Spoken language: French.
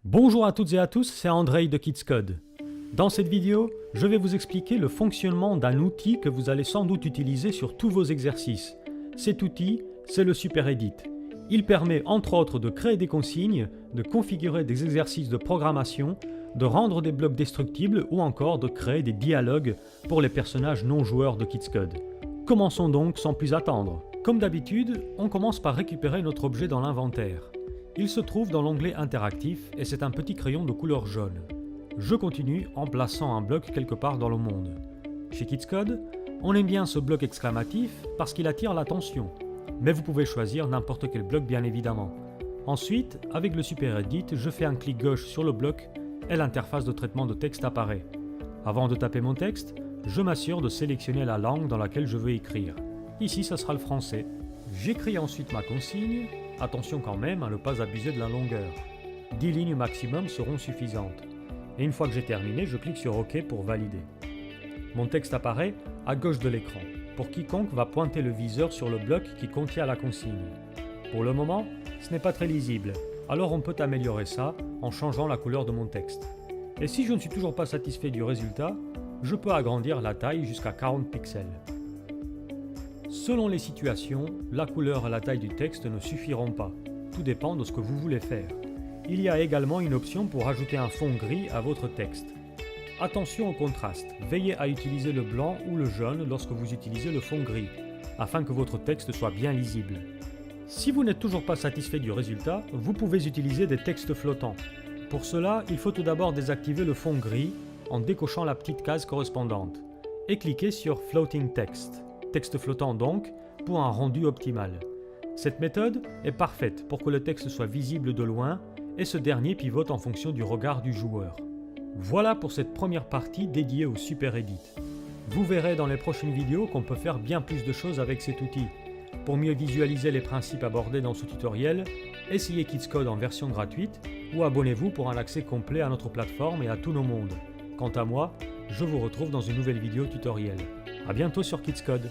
Bonjour à toutes et à tous, c'est Andrei de KidsCode. Dans cette vidéo, je vais vous expliquer le fonctionnement d'un outil que vous allez sans doute utiliser sur tous vos exercices. Cet outil, c'est le SuperEdit. Il permet entre autres de créer des consignes, de configurer des exercices de programmation, de rendre des blocs destructibles ou encore de créer des dialogues pour les personnages non joueurs de KidsCode. Commençons donc sans plus attendre. Comme d'habitude, on commence par récupérer notre objet dans l'inventaire. Il se trouve dans l'onglet interactif et c'est un petit crayon de couleur jaune. Je continue en plaçant un bloc quelque part dans le monde. Chez KidsCode, on aime bien ce bloc exclamatif parce qu'il attire l'attention. Mais vous pouvez choisir n'importe quel bloc bien évidemment. Ensuite, avec le SuperEdit, je fais un clic gauche sur le bloc et l'interface de traitement de texte apparaît. Avant de taper mon texte, je m'assure de sélectionner la langue dans laquelle je veux écrire. Ici, ce sera le français. J'écris ensuite ma consigne. Attention quand même à ne pas abuser de la longueur. 10 lignes maximum seront suffisantes. Et une fois que j'ai terminé, je clique sur OK pour valider. Mon texte apparaît à gauche de l'écran. Pour quiconque va pointer le viseur sur le bloc qui contient la consigne. Pour le moment, ce n'est pas très lisible, alors on peut améliorer ça en changeant la couleur de mon texte. Et si je ne suis toujours pas satisfait du résultat, je peux agrandir la taille jusqu'à 40 pixels. Selon les situations, la couleur et la taille du texte ne suffiront pas. Tout dépend de ce que vous voulez faire. Il y a également une option pour ajouter un fond gris à votre texte. Attention au contraste, veillez à utiliser le blanc ou le jaune lorsque vous utilisez le fond gris, afin que votre texte soit bien lisible. Si vous n'êtes toujours pas satisfait du résultat, vous pouvez utiliser des textes flottants. Pour cela, il faut tout d'abord désactiver le fond gris en décochant la petite case correspondante et cliquer sur Floating Text. Texte flottant donc, pour un rendu optimal. Cette méthode est parfaite pour que le texte soit visible de loin et ce dernier pivote en fonction du regard du joueur. Voilà pour cette première partie dédiée au SuperEdit. Vous verrez dans les prochaines vidéos qu'on peut faire bien plus de choses avec cet outil. Pour mieux visualiser les principes abordés dans ce tutoriel, essayez KidsCode en version gratuite ou abonnez-vous pour un accès complet à notre plateforme et à tous nos mondes. Quant à moi, je vous retrouve dans une nouvelle vidéo tutoriel. A bientôt sur KidsCode.